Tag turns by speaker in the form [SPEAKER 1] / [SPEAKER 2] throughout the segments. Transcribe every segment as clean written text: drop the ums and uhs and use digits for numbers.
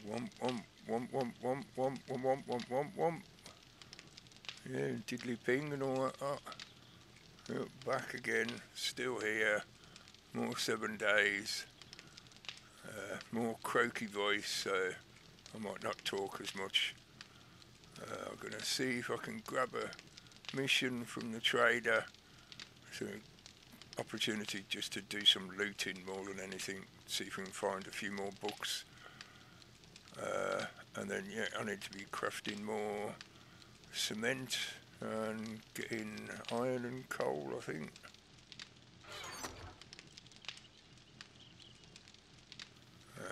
[SPEAKER 1] Womp, womp, womp, womp, womp, womp, womp, womp, womp, womp. Yeah, diddly ping and all that. Oh, back again, still here. More 7 days. More croaky voice, so I might not talk as much. I'm going to see if I can grab a mission from the trader. So, opportunity just to do some looting more than anything. See if we can find a few more books. And then, yeah, I need to be crafting more cement and getting iron and coal, I think.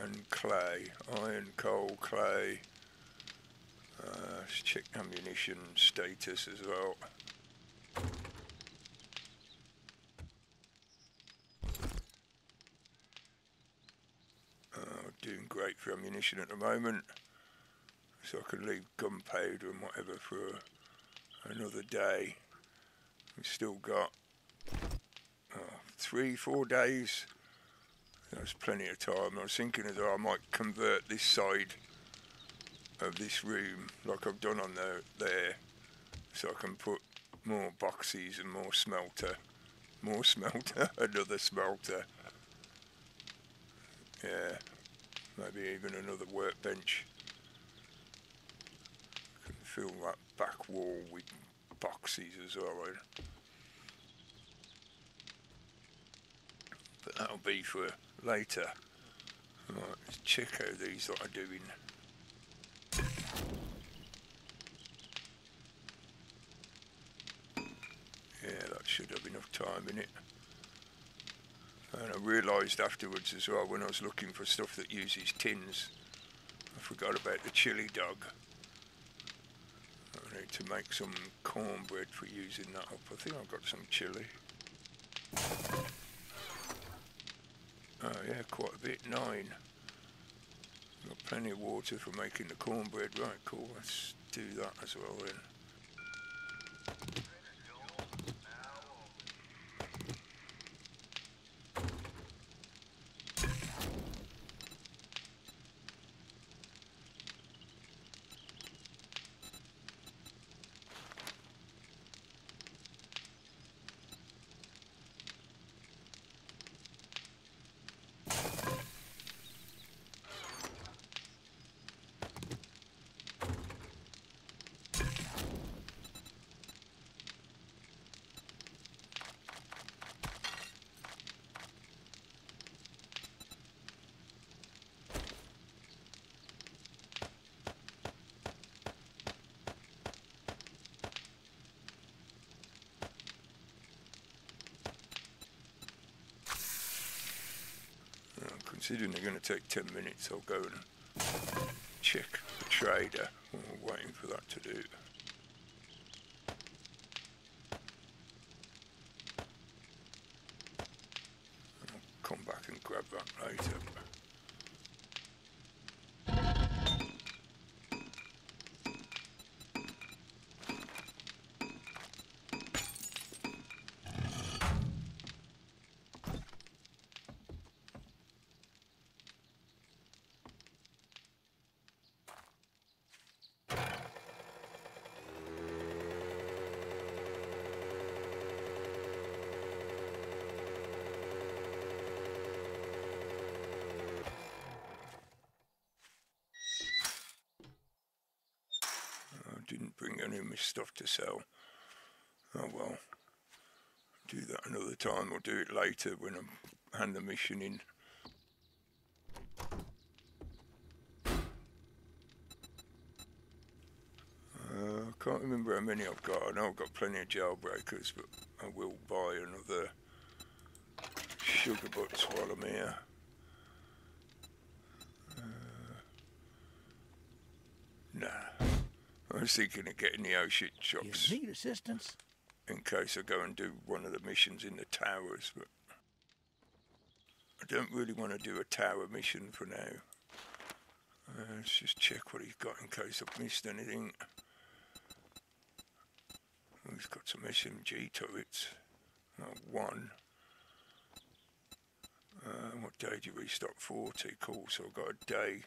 [SPEAKER 1] And clay, iron, coal, clay. Let's check ammunition status as well. Doing great for ammunition at the moment, so I can leave gunpowder and whatever for another day. We've still got 3-4 days. That's plenty of time. I was thinking as well I might convert this side of this room like I've done on there, so I can put more boxes and more smelter, another smelter. Yeah, maybe even another workbench. I can fill that back wall with boxes as well. But that'll be for later. Right, let's check how these are doing. Yeah, that should have enough time in it. And I realised afterwards as well, when I was looking for stuff that uses tins, I forgot about the chili dog. I need to make some cornbread for using that up. I think I've got some chili. Oh yeah, quite a bit, 9. Got plenty of water for making the cornbread. Right, cool, let's do that as well then. Considering they're going to take 10 minutes, I'll go and check the trader while we're waiting for that to do. I'll come back and grab that later. Didn't bring any of my stuff to sell. Oh well, do that another time or do it later when I hand the mission in. I can't remember how many I've got. I know I've got plenty of jailbreakers, but I will buy another sugar butts while I'm here. Nah. I was thinking of getting the ocean shops.
[SPEAKER 2] You need assistance?
[SPEAKER 1] In case I go and do one of the missions in the towers, but I don't really want to do a tower mission for now. Let's just check what he's got in case I've missed anything. Oh, he's got some SMG turrets. One. What day do we stop? 40. Cool, so I've got a day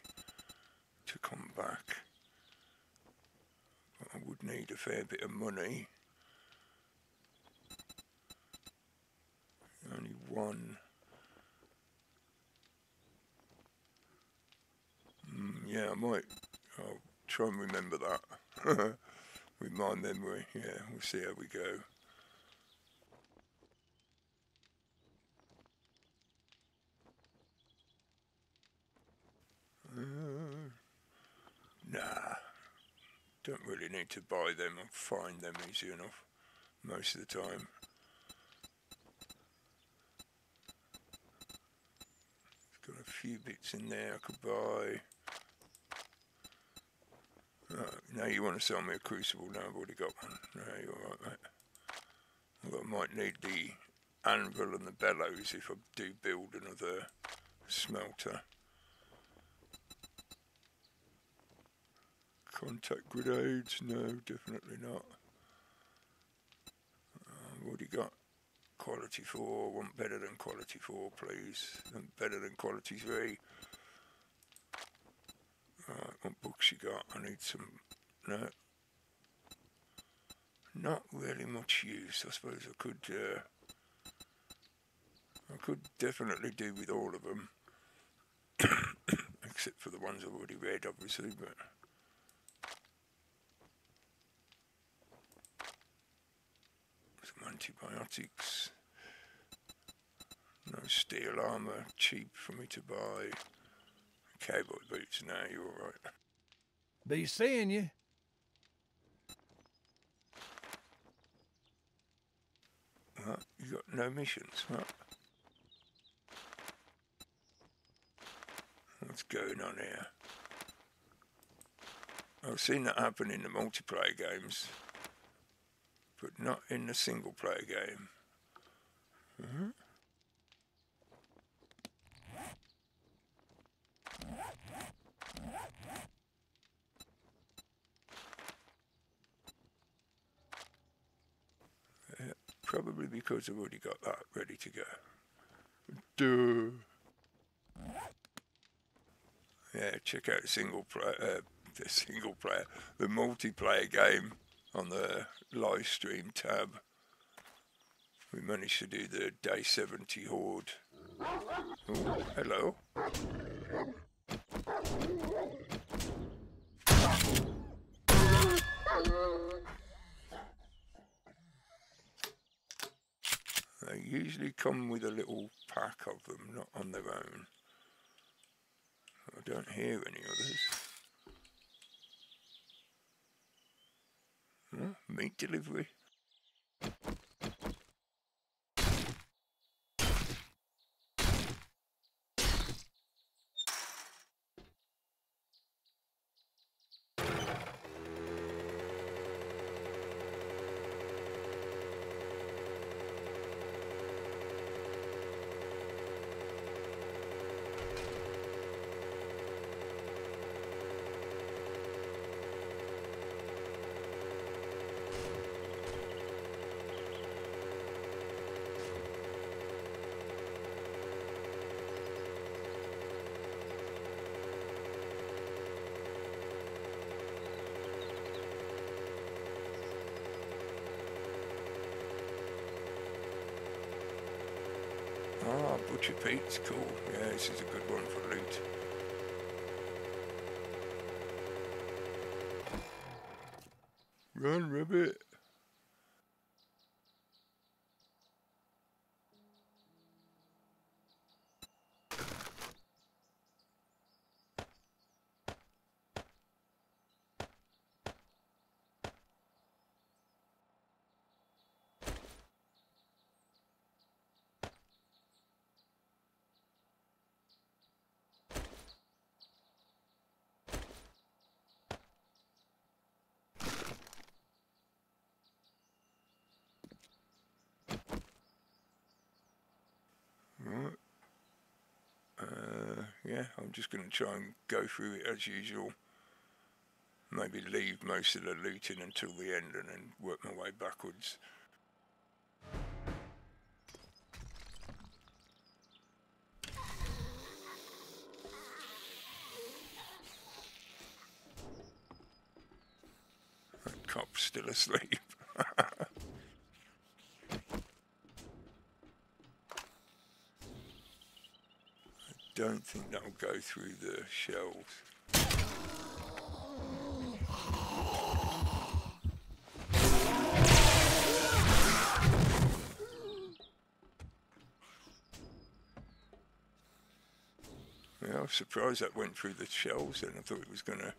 [SPEAKER 1] to come back. But I would need a fair bit of money. Only one. Yeah, I might. I'll try and remember that. With my memory, yeah, we'll see how we go. Nah, don't really need to buy them. I'll find them easy enough most of the time. It's got a few bits in there I could buy. Now you want to sell me a crucible? No, I've already got one. No, you're alright, mate. Well, I might need the anvil and the bellows if I do build another smelter. Contact grenades? No, definitely not. I've already got quality 4. Want better than quality 4, please. And better than quality 3. Right, what books you got? I need some. No. Not really much use. I suppose I could definitely do with all of them. Except for the ones I've already read, obviously, but some antibiotics. No steel armour, cheap for me to buy. Cowboy boots, now you're alright.
[SPEAKER 2] Be seeing you.
[SPEAKER 1] What? You got no missions? What? What's going on here? I've seen that happen in the multiplayer games, but not in the single player game. Probably because I've already got that ready to go. Duh. Yeah, check out the multiplayer game on the live stream tab. We managed to do the day 70 horde. Oh, hello. They usually come with a little pack of them, not on their own. I don't hear any others. Oh, meat delivery. Ah, Butcher Pete's cool. Yeah, this is a good one for loot. Run, rabbit. Right. Yeah, I'm just going to try and go through it as usual. Maybe leave most of the looting until the end and then work my way backwards. cop's still asleep. Don't think that'll go through the shells. Yeah, I was surprised that went through the shells then. I thought it was going to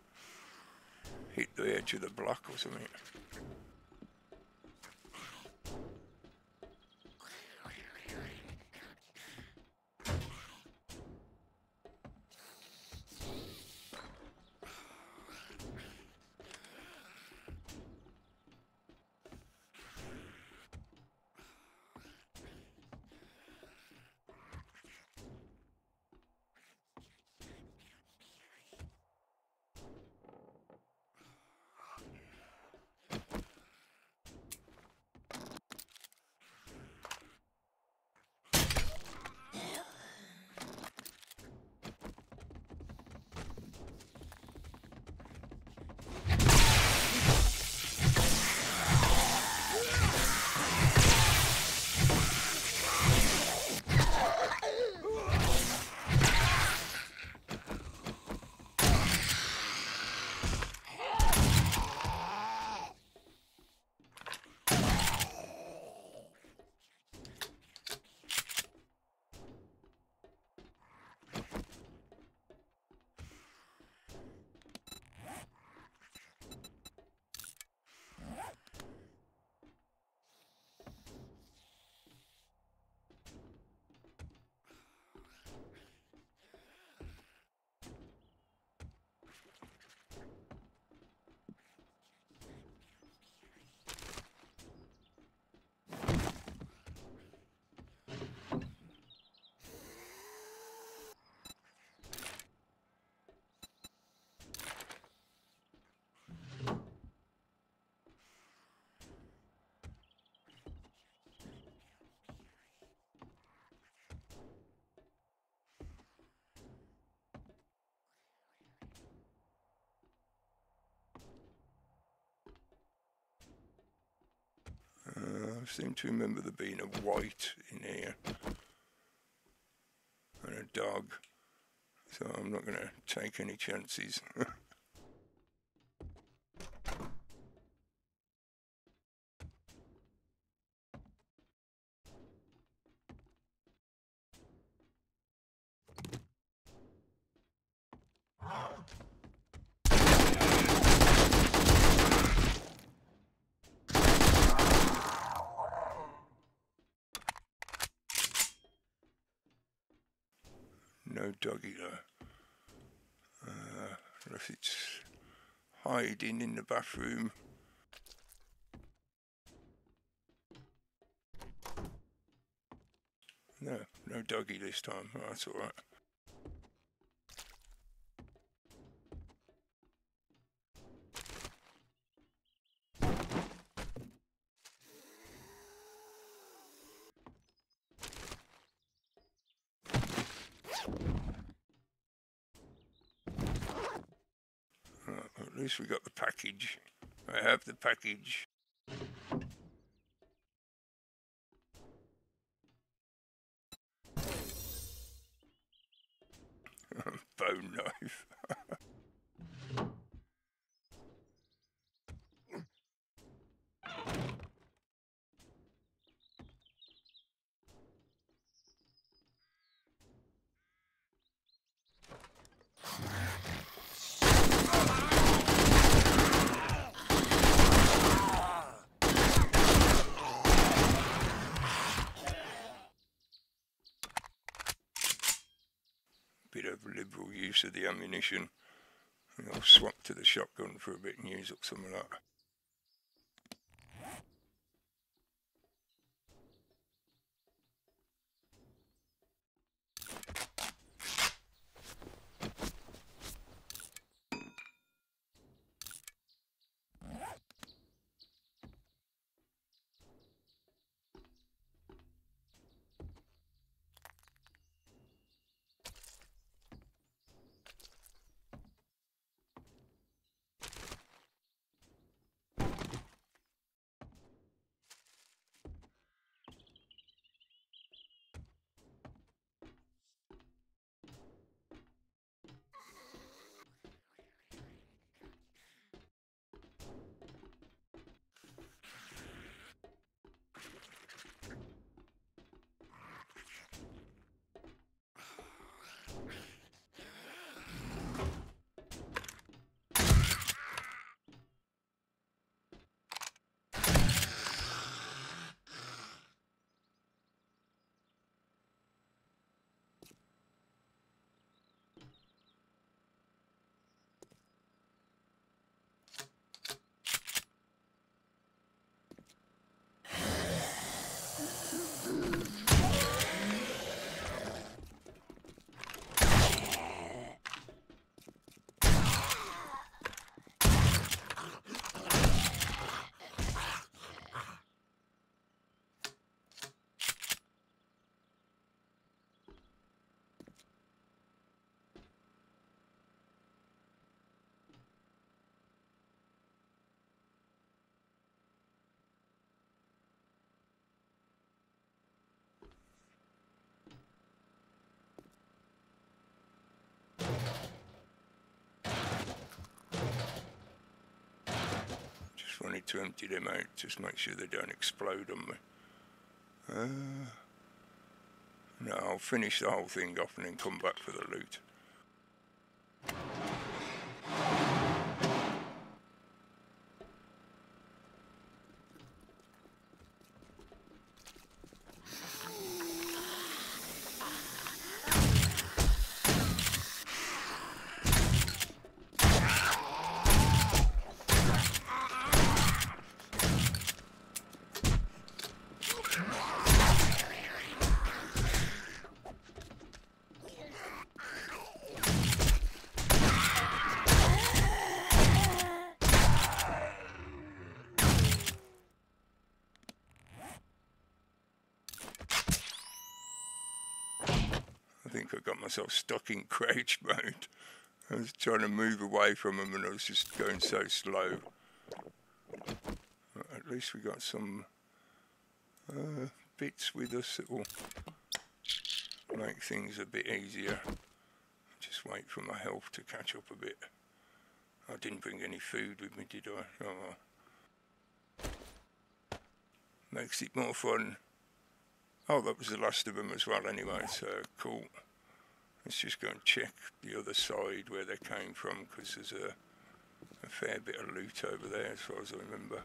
[SPEAKER 1] hit the edge of the block or something. I seem to remember there being a white in here and a dog, so I'm not going to take any chances. No doggy though. Unless it's hiding in the bathroom. No doggy this time. Oh, that's alright. At least we got the package. I have the package. Bone knife. Bit of liberal use of the ammunition. I'll swap to the shotgun for a bit and use up some of that. to empty them out, just make sure they don't explode on me. No, I'll finish the whole thing off and then come back for the loot. I think I got myself stuck in crouch mode. I was trying to move away from them and I was just going so slow. But at least we got some bits with us that will make things a bit easier. Just wait for my health to catch up a bit. I didn't bring any food with me, did I? Oh well. Makes it more fun. Oh, that was the last of them as well anyway, so cool. Let's just go and check the other side where they came from, because there's a fair bit of loot over there as far as I remember.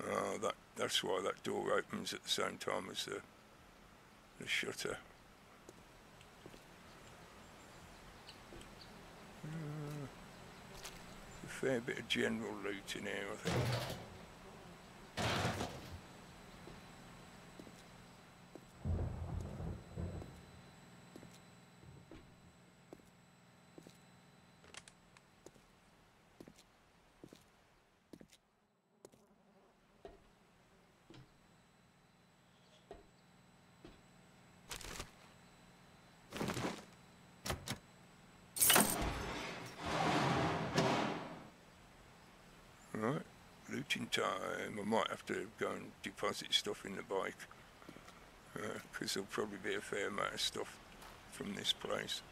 [SPEAKER 1] Oh, that's why that door opens at the same time as the shutter. A fair bit of general loot in here, I think. Right, looting time. I might have to go and deposit stuff in the bike, because there'll probably be a fair amount of stuff from this place.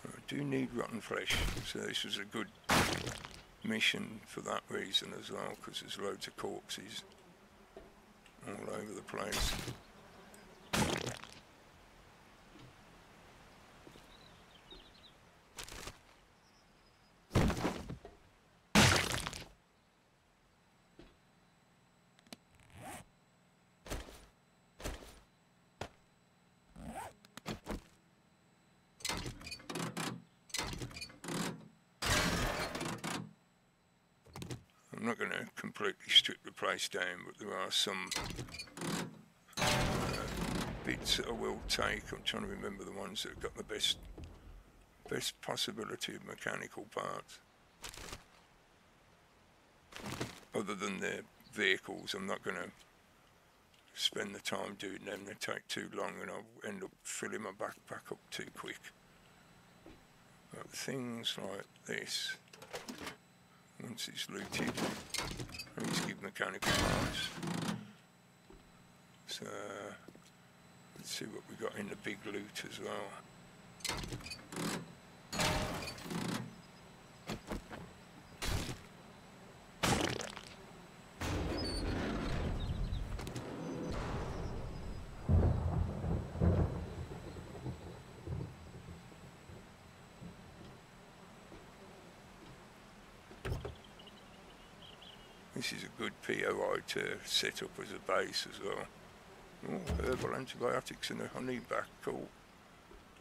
[SPEAKER 1] I do need rotten flesh, so this was a good mission for that reason as well, because there's loads of corpses all over the place. I'm not going to completely strip the place down, but there are some bits that I will take. I'm trying to remember the ones that have got the best possibility of mechanical parts. Other than their vehicles, I'm not going to spend the time doing them. They take too long and I'll end up filling my backpack up too quick. But things like this, once it's looted, I need to give mechanical parts. So let's see what we got in the big loot as well. This is a good POI to set up as a base as well. Oh, herbal antibiotics and a honey back, cool.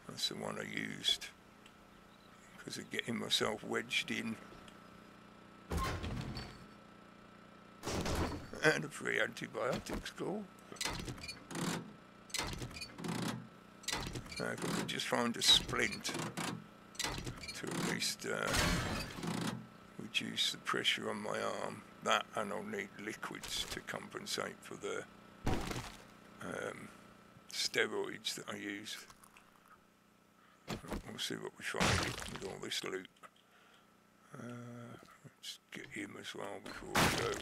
[SPEAKER 1] That's the one I used because of getting myself wedged in. And a free antibiotics, cool. Now if I could just find a splint to at least reduce the pressure on my arm. That, and I'll need liquids to compensate for the steroids that I use. We'll see what we find with all this loot. Let's get him as well before we go.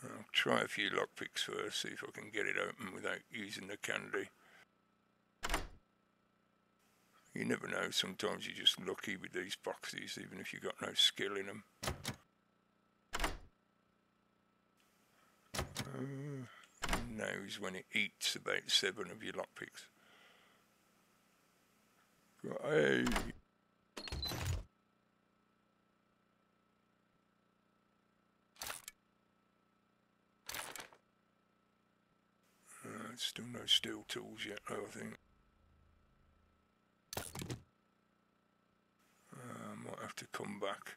[SPEAKER 1] I'll try a few lockpicks first, see if I can get it open without using the candy. You never know, sometimes you're just lucky with these boxes, even if you've got no skill in them. Now is when it eats about 7 of your lockpicks. Hey. Still no steel tools yet, though, I think. I might have to come back,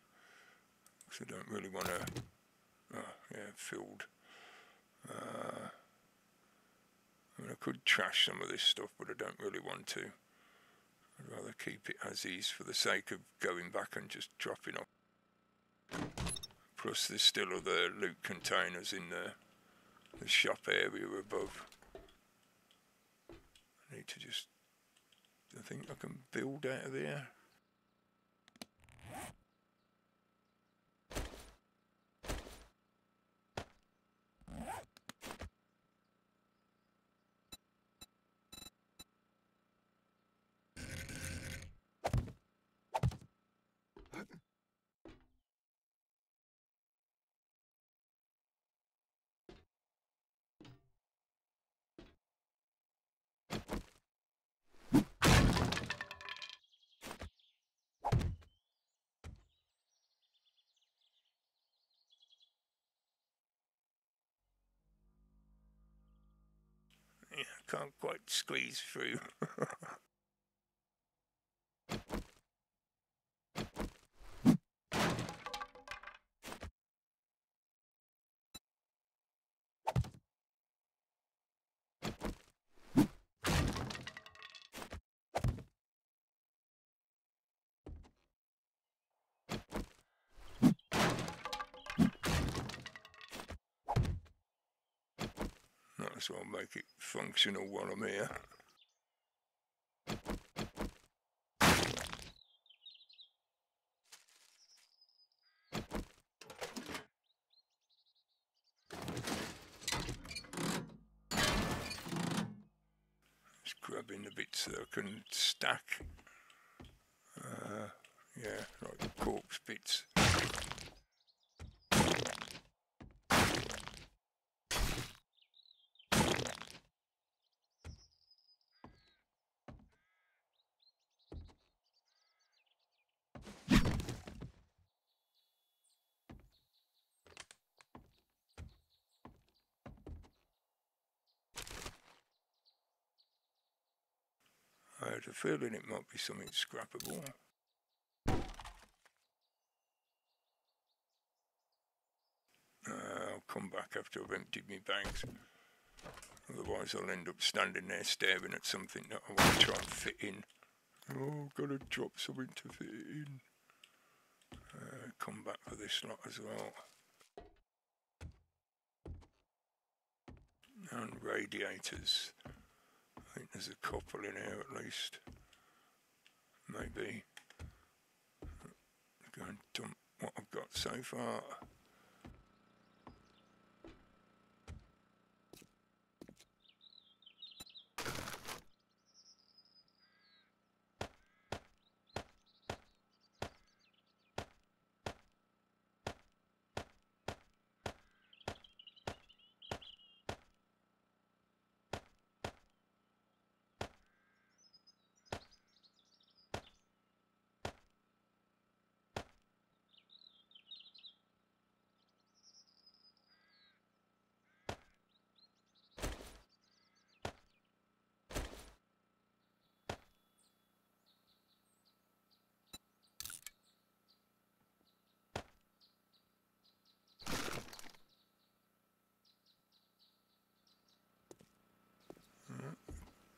[SPEAKER 1] because I don't really want to... Oh, yeah, filled. I mean, I could trash some of this stuff, but I don't really want to. I'd rather keep it as is for the sake of going back and just dropping off. Plus, there's still other loot containers in the shop area above. I need to just... I think I can build out of there. Yeah, can't quite squeeze through. Might as well make it functional while I'm here. Just grabbing the bits that I can stack. Yeah, like corpse bits. I had a feeling it might be something scrappable. I'll come back after I've emptied my bags. Otherwise I'll end up standing there staring at something that I want to try and fit in. Oh, I've got to drop something to fit it in. Come back for this lot as well. And radiators. I think there's a couple in here at least. Maybe. Go and dump what I've got so far.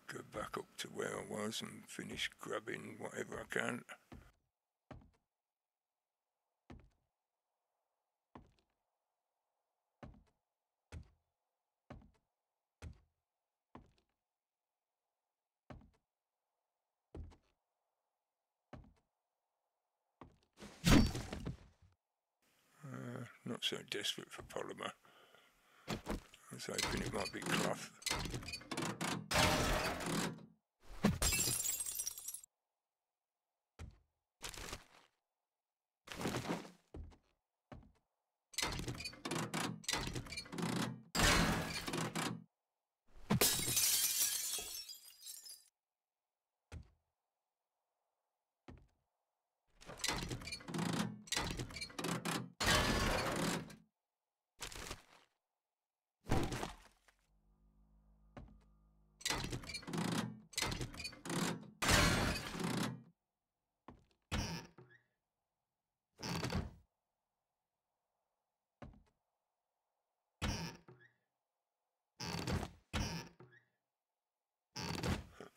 [SPEAKER 1] Go back up to where I was and finish grabbing whatever I can. Not so desperate for polymer. I was hoping it might be cloth.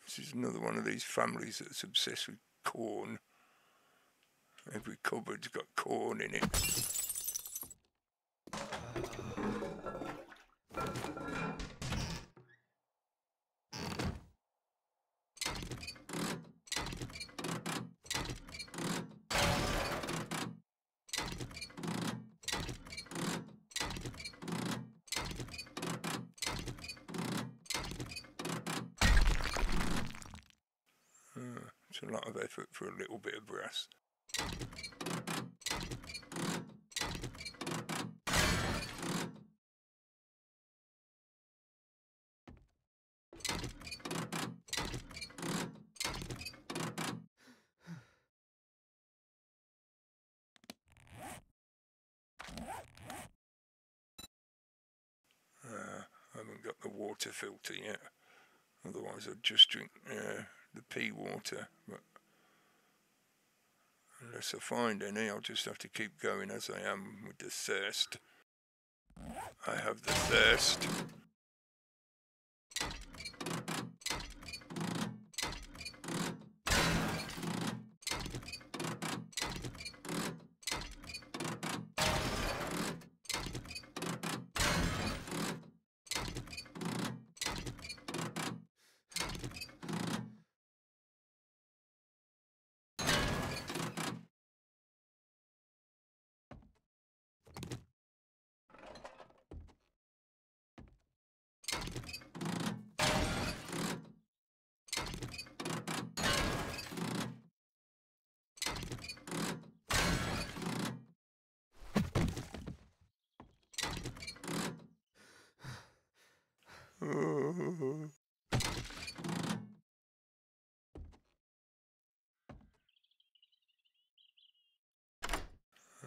[SPEAKER 1] This is another one of these families that's obsessed with corn. Every cupboard's got corn in it. It's a lot of effort for a little bit of brass. I haven't got the water filter yet. Otherwise I'd just drink the pea water. But unless I find any, I'll just have to keep going as I am with the thirst. I have the thirst.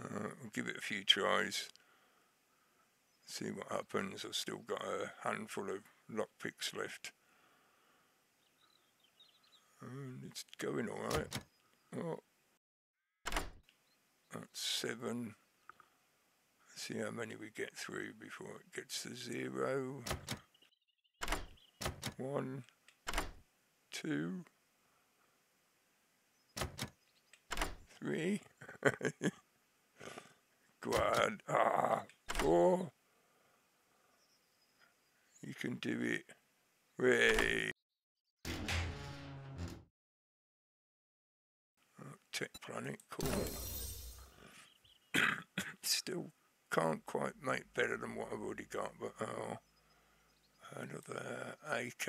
[SPEAKER 1] I'll give it a few tries, see what happens. I've still got a handful of lockpicks left. And it's going alright. Oh, that's 7. Let's see how many we get through before it gets to 0. 1, 2, 3. Go on. 4. You can do it. Way. Tech Planet, cool. Still can't quite make better than what I've already got, but another AK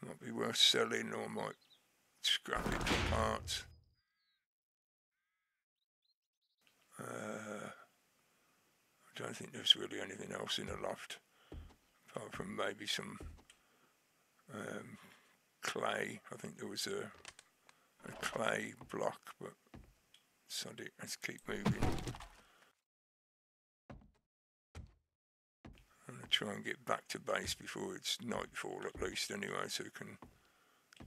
[SPEAKER 1] might be worth selling, or might scrap it for parts. I don't think there's really anything else in the loft, apart from maybe some clay. I think there was a clay block, but sod it, let's keep moving. I'm going to try and get back to base before it's nightfall at least anyway, so we can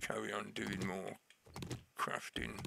[SPEAKER 1] carry on doing more crafting.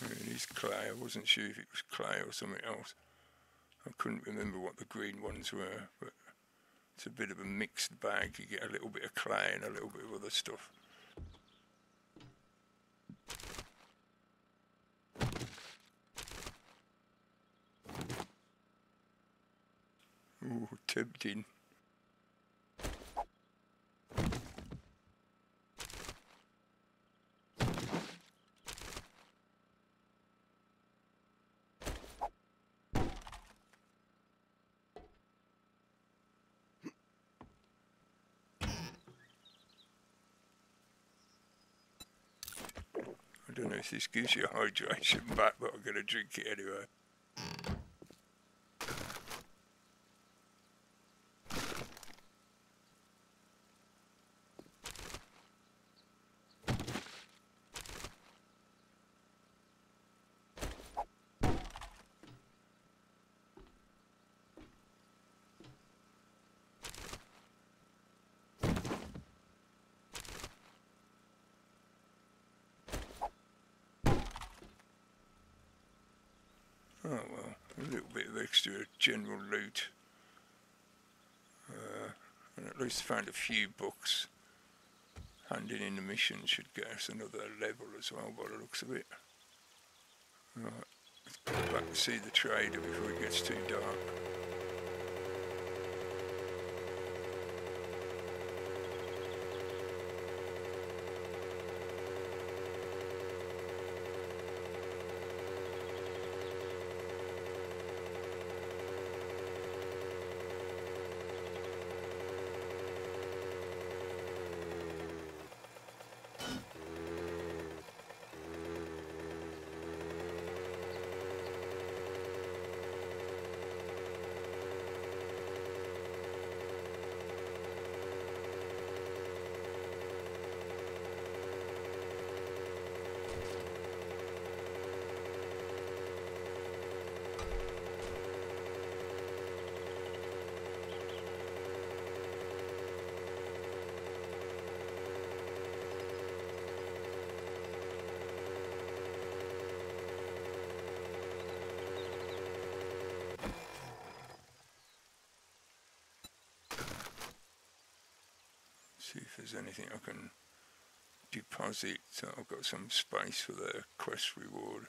[SPEAKER 1] It is clay. I wasn't sure if it was clay or something else. I couldn't remember what the green ones were, but it's a bit of a mixed bag. You get a little bit of clay and a little bit of other stuff. Ooh, tempting. I don't know if this gives you hydration back, but I'm going to drink it anyway. Oh well, a little bit of extra general loot. And at least found a few books. Handing in the mission should get us another level as well by the looks of it. Right, let's go back and see the trader before it gets too dark. See if there's anything I can deposit so I've got some space for the quest reward.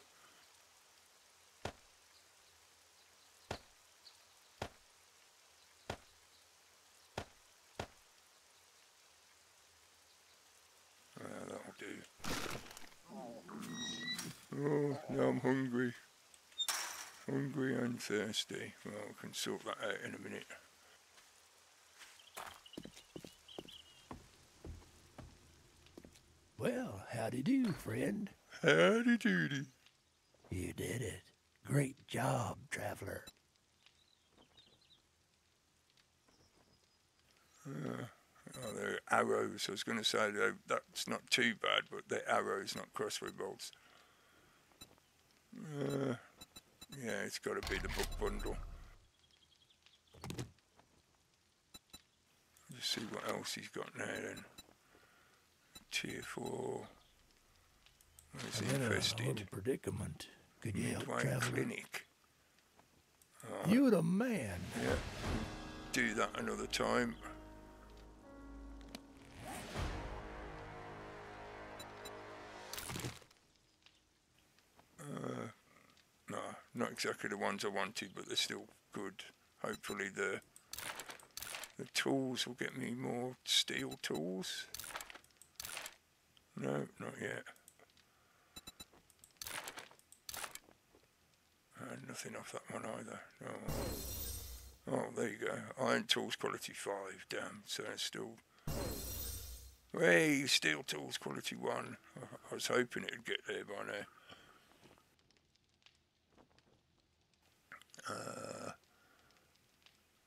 [SPEAKER 1] That'll do. Oh, now I'm hungry. Hungry and thirsty. Well, I can sort that out in a minute.
[SPEAKER 2] Well, howdy do, friend.
[SPEAKER 1] Howdy doody.
[SPEAKER 2] You did it. Great job, traveler.
[SPEAKER 1] Oh, they're arrows. I was going to say that's not too bad, but they're arrows, not crossbow bolts. Yeah, it's got to be the book bundle. Just see what else he's got now then. Tier 4. Where's
[SPEAKER 2] I'm in a
[SPEAKER 1] infested?
[SPEAKER 2] little predicament. Could you help,
[SPEAKER 1] Midway
[SPEAKER 2] traveler?
[SPEAKER 1] Clinic.
[SPEAKER 2] You the man.
[SPEAKER 1] Yeah. Do that another time. No, not exactly the ones I wanted, but they're still good. Hopefully the tools will get me more steel tools. No, not yet. Nothing off that one either. Oh, there you go. Iron tools quality 5. Damn, so it's still... Hey, steel tools quality 1. I was hoping it'd get there by now.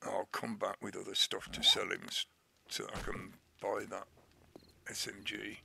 [SPEAKER 1] I'll come back with other stuff to sell him so I can buy that SMG.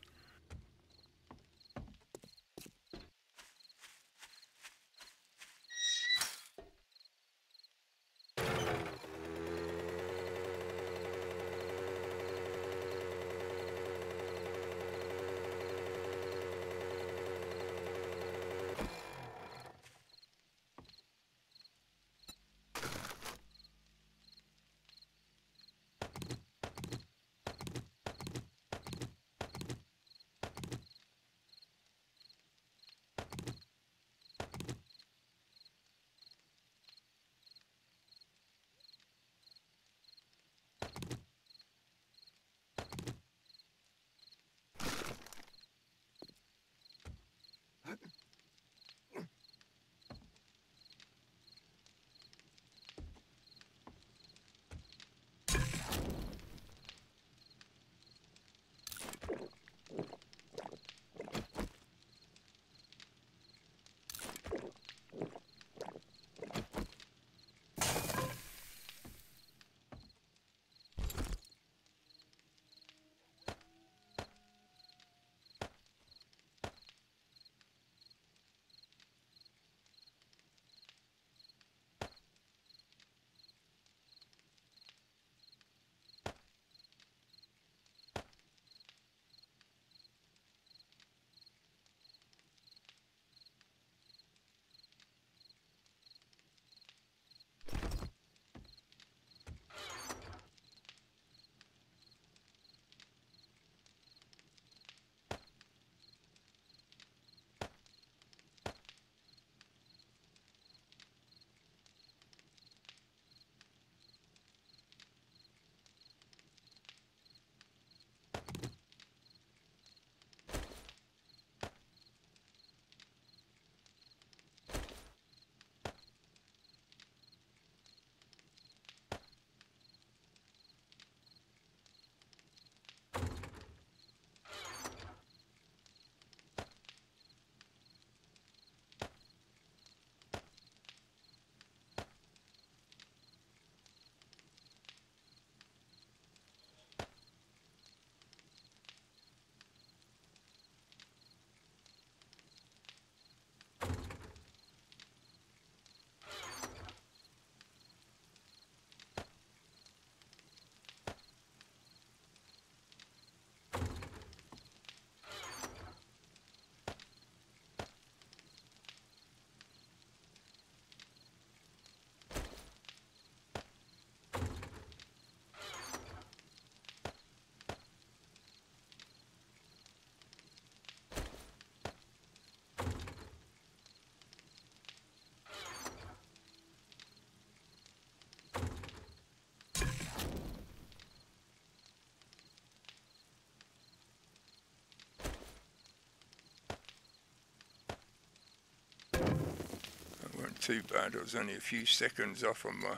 [SPEAKER 1] too bad. I was only a few seconds off on my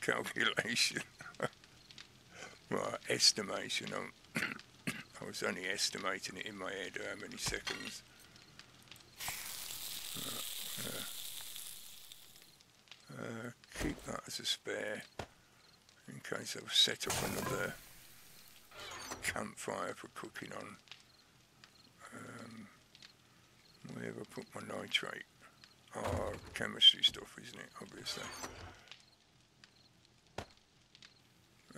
[SPEAKER 1] calculation. My estimation. I was only estimating it in my head how many seconds. Keep that as a spare in case I've set up another campfire for cooking on. Where have I put my nitrate? Oh, chemistry stuff, isn't it? Obviously.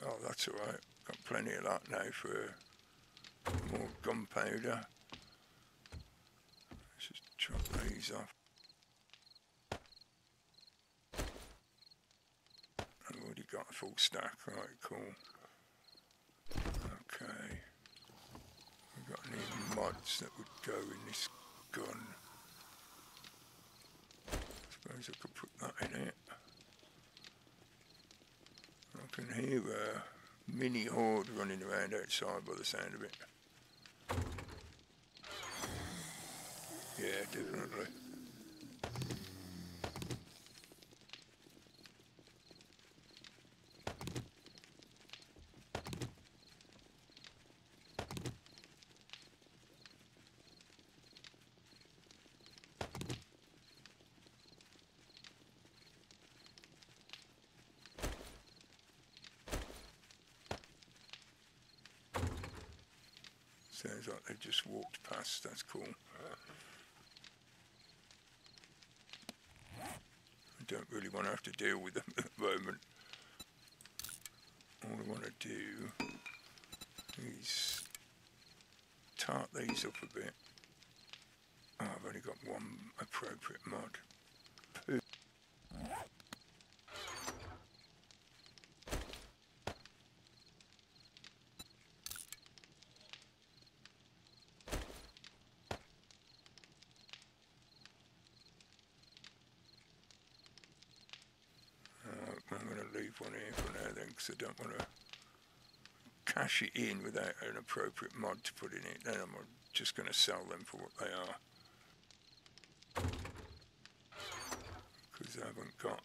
[SPEAKER 1] Oh, that's alright. Got plenty of that now for more gunpowder. Let's just chop these off. I've already got a full stack. Right, cool. Okay. We've got any mods that would go in this gun. I suppose I could put that in it. I can hear a mini horde running around outside by the sound of it. Yeah, definitely. Sounds like they just walked past. That's cool. I don't really want to have to deal with them at the moment. All I want to do is tart these up a bit. Oh, I've only got one appropriate mod. Poo. I'm going to leave one here for now then, because I don't want to cash it in without an appropriate mod to put in it. Then I'm just going to sell them for what they are. Because I haven't got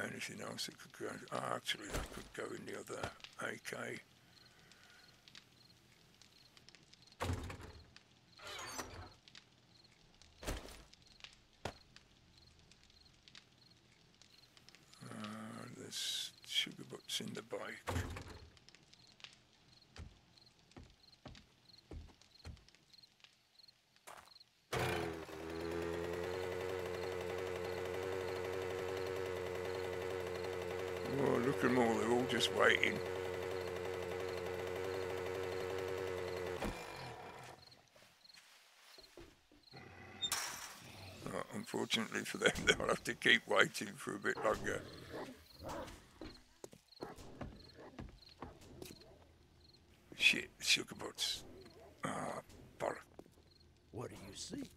[SPEAKER 1] anything else that could go. Oh, actually, that could go in the other AK. There's sugar butts in the bike. Oh, look at them all, they're all just waiting. Oh, unfortunately for them, they'll have to keep waiting for a bit longer. Shit, sugar butts. Ah, bollock.
[SPEAKER 2] What do you seek?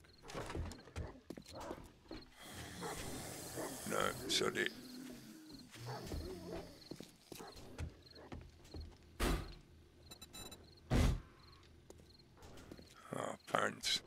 [SPEAKER 1] No, sod it. Ah, pants.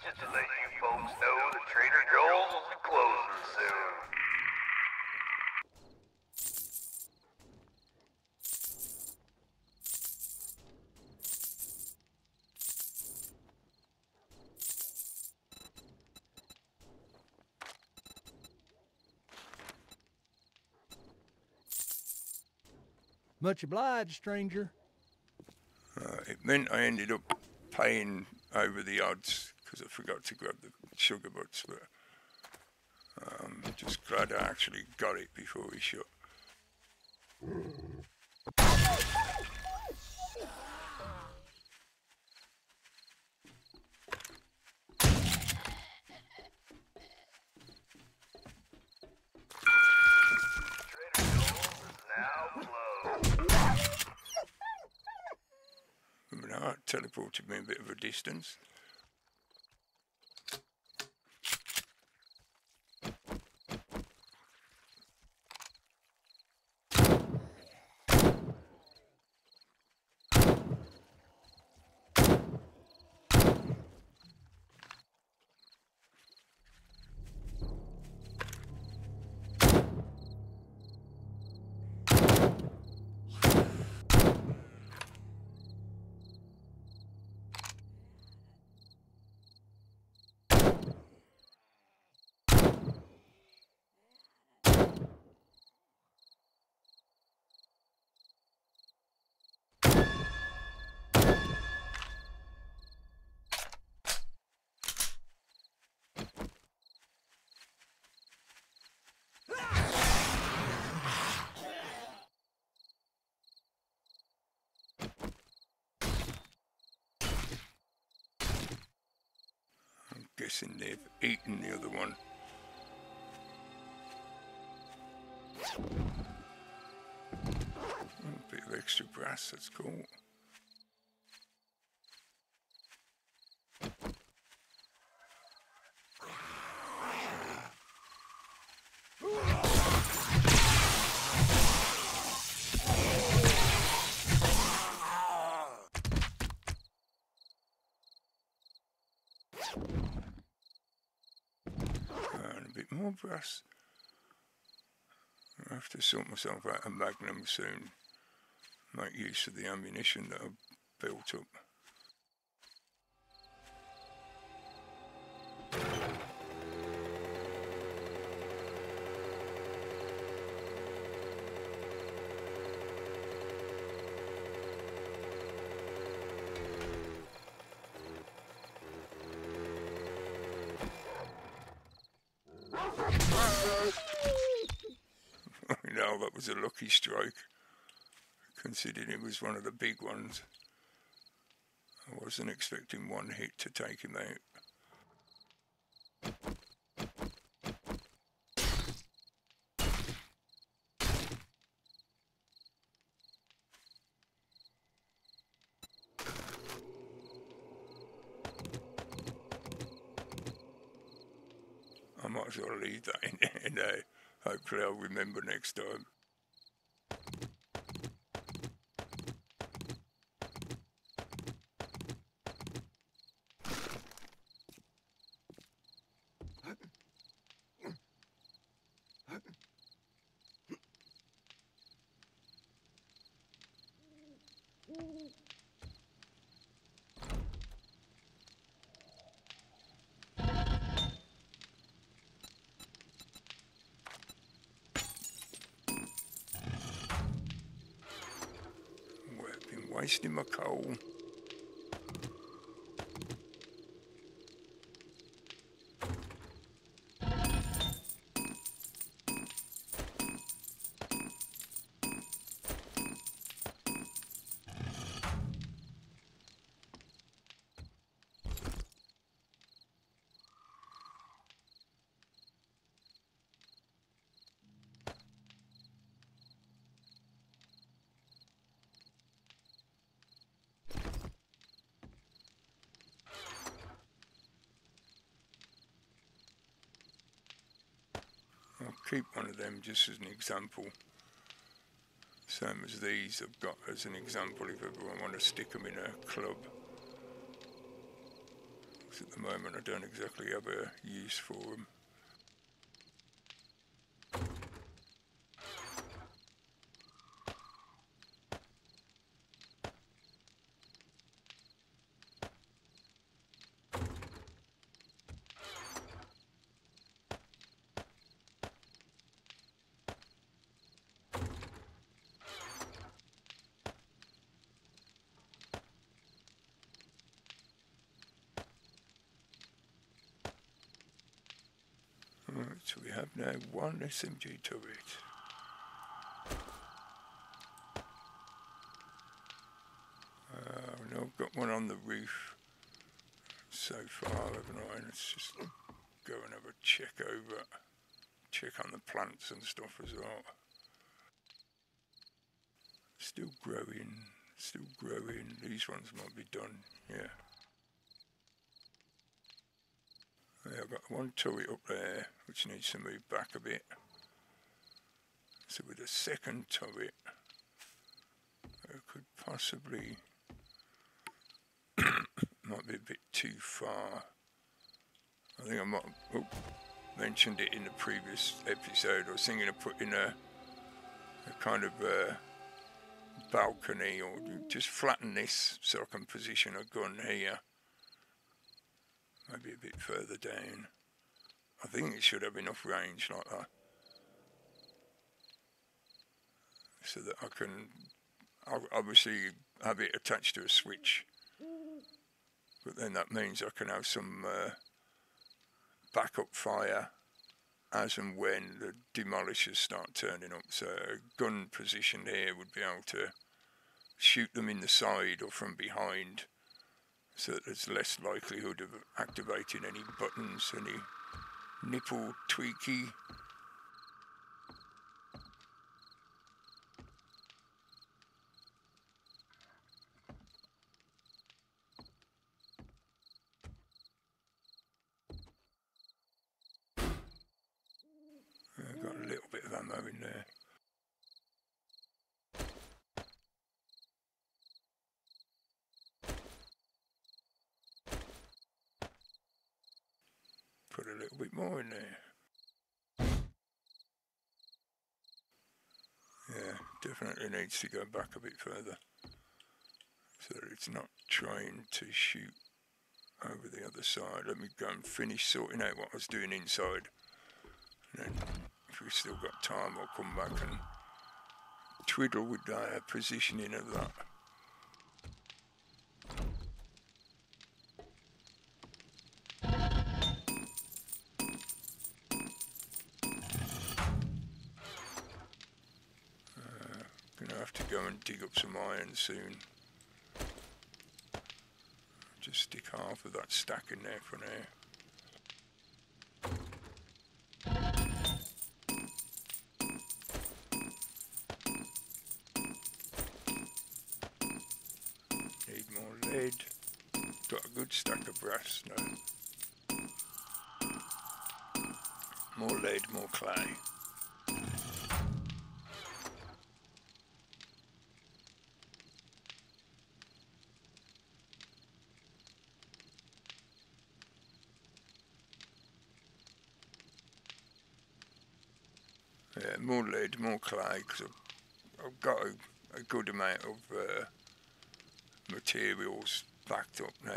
[SPEAKER 3] Just to let you folks know that Trader Joel's will be closing soon.
[SPEAKER 2] Much obliged, stranger.
[SPEAKER 1] It meant I ended up paying over the odds because I forgot to grab the sugar butts, but I'm just glad I actually got it before we shut. Now it teleported me a bit of a distance. guessing they've eaten the other one. A bit of extra brass, that's cool. And a bit more brass. I have to sort myself out a magnum soon. Make use of the ammunition that I've built up. Now that was a lucky strike, considering it was one of the big ones. I wasn't expecting one hit to take him out. I might as well leave that in there. Hopefully I'll remember next time. Wasting my coal. I'll keep one of them just as an example. Same as these I've got as an example if everyone want to stick them in a club. Because at the moment I don't exactly have a use for them. Right, so we have now one SMG turret. I know I've got one on the roof so far, haven't I? Let's just go and have a check on the plants and stuff as well. Still growing. These ones might be done, yeah. I've got one turret up there which needs to move back a bit. So with a second turret, I could possibly, might be a bit too far. I think I might have mentioned it in the previous episode. I was thinking of putting a kind of balcony, or just flatten this so I can position a gun here. Maybe a bit further down. I think it should have enough range like that. So that I can obviously have it attached to a switch. But then that means I can have some backup fire as and when the demolishers start turning up. So a gun positioned here would be able to shoot them in the side or from behind. so that there's less likelihood of activating any buttons, any nipple tweaky. I've got a little bit of ammo in there. Put a little bit more in there. Yeah, definitely needs to go back a bit further so that it's not trying to shoot over the other side. Let me go and finish sorting out what I was doing inside. And then if we've still got time, I'll come back and twiddle with the positioning of that. Gonna have to go and dig up some iron soon. Just stick half of that stack in there for now. Need more lead. Got a good stack of brass now. More lead, more clay. Yeah, more lead, more clay, because I've got a good amount of materials backed up now,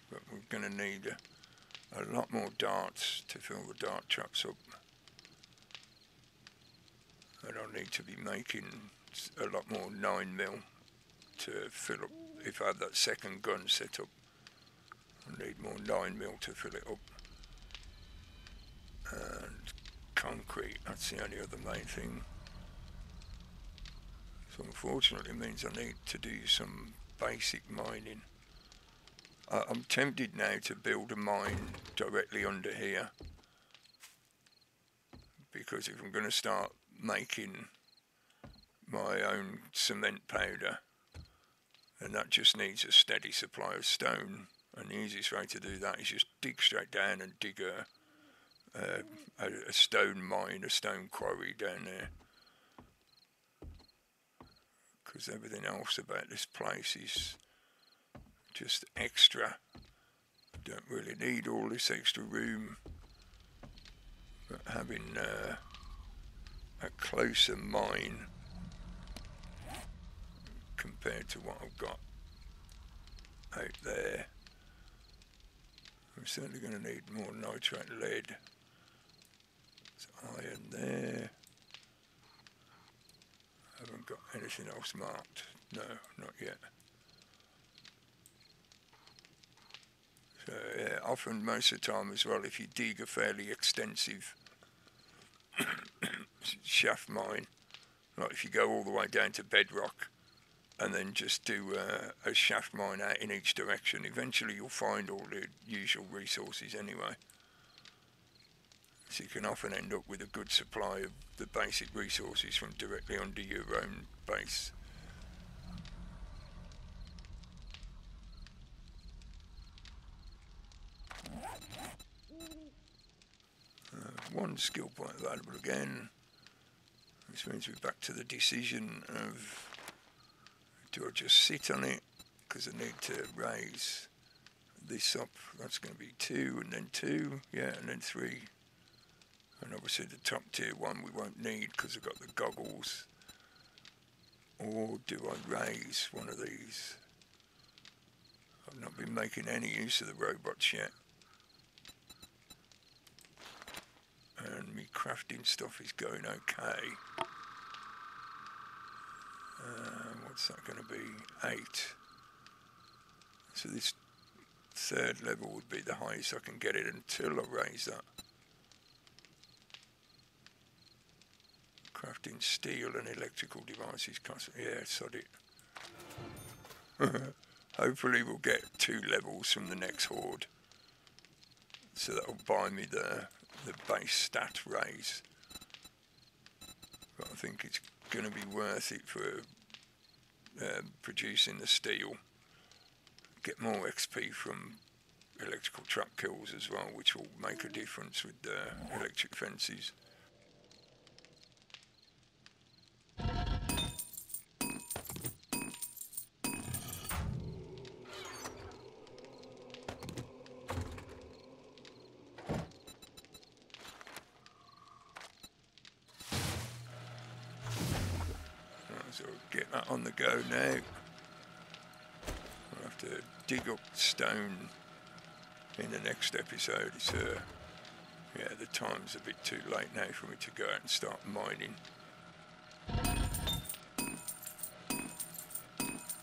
[SPEAKER 1] but we're going to need a lot more darts to fill the dart traps up. And I'll need to be making a lot more 9mm to fill up. If I have that second gun set up, I'll need more 9mm to fill it up. And concrete, that's the only other main thing. So unfortunately it means I need to do some basic mining. I'm tempted now to build a mine directly under here, because if I'm going to start making my own cement powder, then that just needs a steady supply of stone, and the easiest way to do that is just dig straight down and dig a stone mine, a stone quarry down there, because everything else about this place is just extra. Don't really need all this extra room, but having a closer mine compared to what I've got out there, I'm certainly going to need more nitrate lead. There's iron there. I haven't got anything else marked. No, not yet. So yeah, often, most of the time as well, if you dig a fairly extensive shaft mine, like if you go all the way down to bedrock and then just do a shaft mine out in each direction, eventually you'll find all the usual resources anyway. So you can often end up with a good supply of the basic resources from directly under your own base. One skill point available again, which means we're back to the decision of, do I just sit on it because I need to raise this up? That's going to be 2 and then 2, yeah, and then 3. And obviously the top tier one we won't need because I've got the goggles. Or do I raise one of these? I've not been making any use of the robots yet. And me crafting stuff is going okay. What's that going to be? 8. So this 3rd level would be the highest I can get it until I raise that. Crafting steel and electrical devices. Yeah, sod it. hopefully we'll get 2 levels from the next horde. So that'll buy me the base stat raise. But I think it's going to be worth it for producing the steel. Get more XP from electrical trap kills as well, which will make a difference with the electric fences. So get that on the go now. I'll have to dig up stone in the next episode. It's yeah, the time's a bit too late now for me to go out and start mining.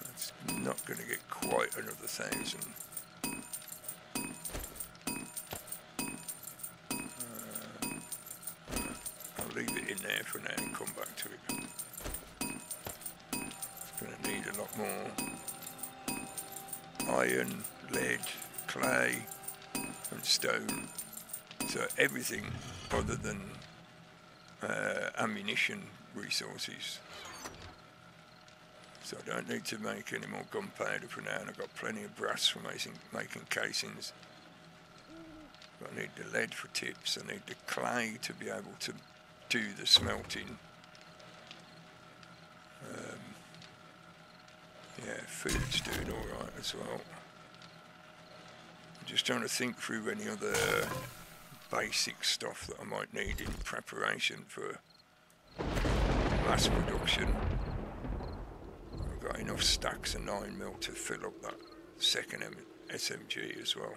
[SPEAKER 1] That's not going to get quite another 1,000. I'll leave it in there for now and come back to it. Going to need a lot more iron, lead, clay and stone, so everything other than ammunition resources. So I don't need to make any more gunpowder for now, and I've got plenty of brass for making casings. But I need the lead for tips, I need the clay to be able to do the smelting. Yeah, food's doing alright as well. I'm just trying to think through any other basic stuff that I might need in preparation for mass production. I've got enough stacks of 9mm to fill up that second SMG as well.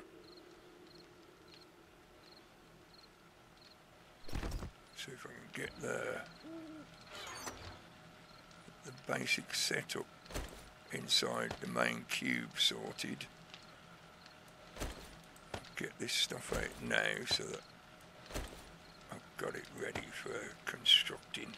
[SPEAKER 1] See if I can get the basic setup inside the main cube sorted. Get this stuff out now so that I've got it ready for constructing.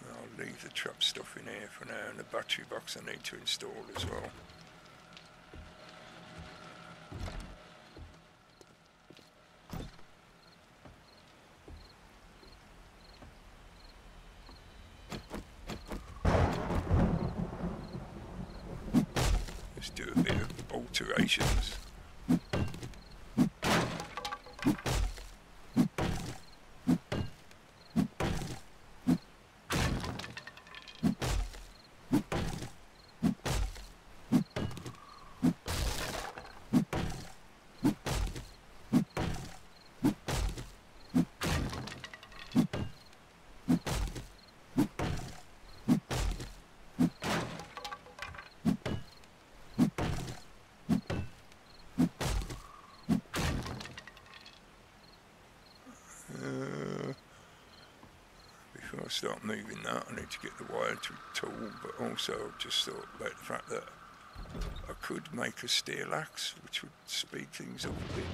[SPEAKER 1] I'll leave the trap stuff in here for now, and the battery box I need to install as well. Do a bit of alterations. Before I start moving that, I need to get the wire tool, but also I've just thought about the fact that I could make a steel axe, which would speed things up a bit.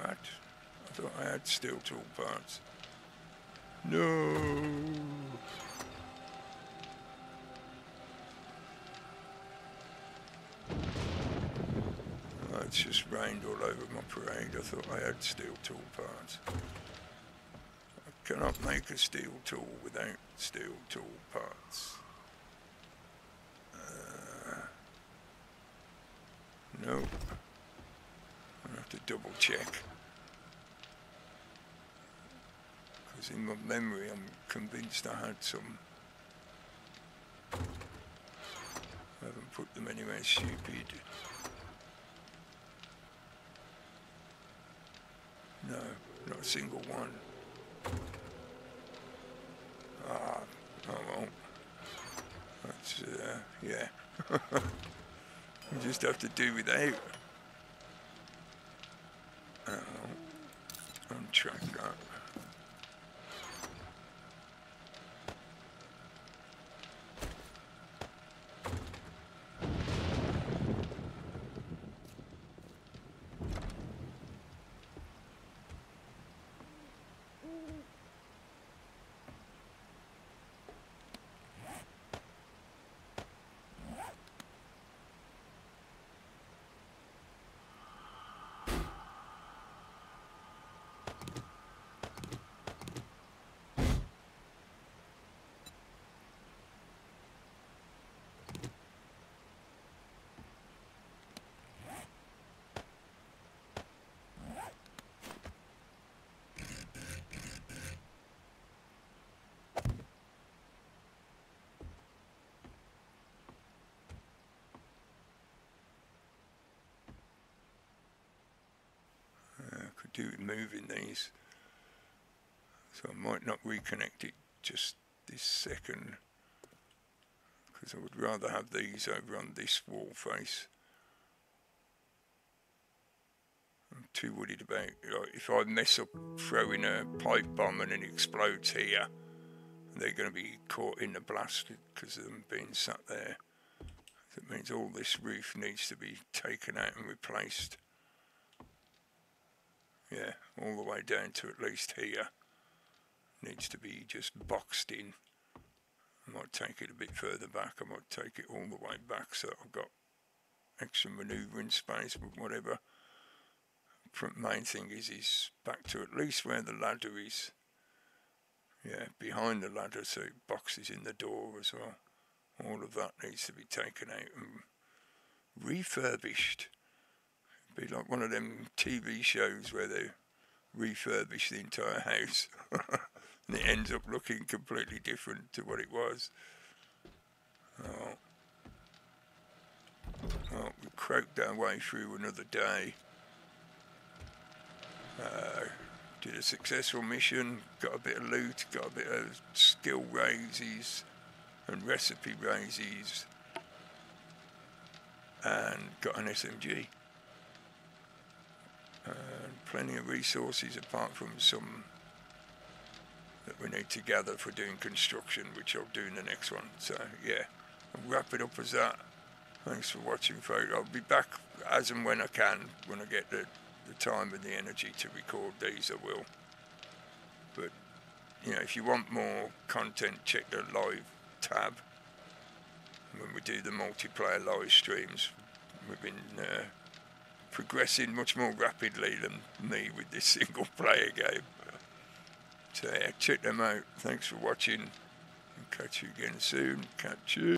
[SPEAKER 1] Right, I thought I had steel tool parts. No. Oh, it's just rained all over my parade. I thought I had steel tool parts. I cannot make a steel tool without steel tool parts. No. I have to double check. Because in my memory I'm convinced I had some. I haven't put them anywhere stupid. No, not a single one. Ah, oh well. That's, yeah. We just have to do without. Untrack that. Could do with moving these, so I might not reconnect it just this second, because I would rather have these over on this wall face. I'm too worried about, if I mess up throwing a pipe bomb and it explodes here, they're going to be caught in the blast because of them being sat there. So it means all this roof needs to be taken out and replaced. Yeah, all the way down to at least here. Needs to be just boxed in. I might take it a bit further back. I might take it all the way back so I've got extra manoeuvring space, but whatever. Main thing is back to at least where the ladder is. Yeah, behind the ladder so it boxes in the door as well. All of that needs to be taken out and refurbished. Be like one of them TV shows where they refurbish the entire house and it ends up looking completely different to what it was. Oh, we croaked our way through another day. Did a successful mission, got a bit of loot, got a bit of skill raises and recipe raises, and got an SMG. Plenty of resources apart from some that we need to gather for doing construction, which I'll do in the next one. So yeah, I'll wrap it up as that. Thanks for watching, folks. I'll be back as and when I can. When I get the time and the energy to record these, I will. But if you want more content, check the live tab. When we do the multiplayer live streams, we've been progressing much more rapidly than me with this single player game. So yeah, check them out. Thanks for watching. Catch you again soon. Catch you.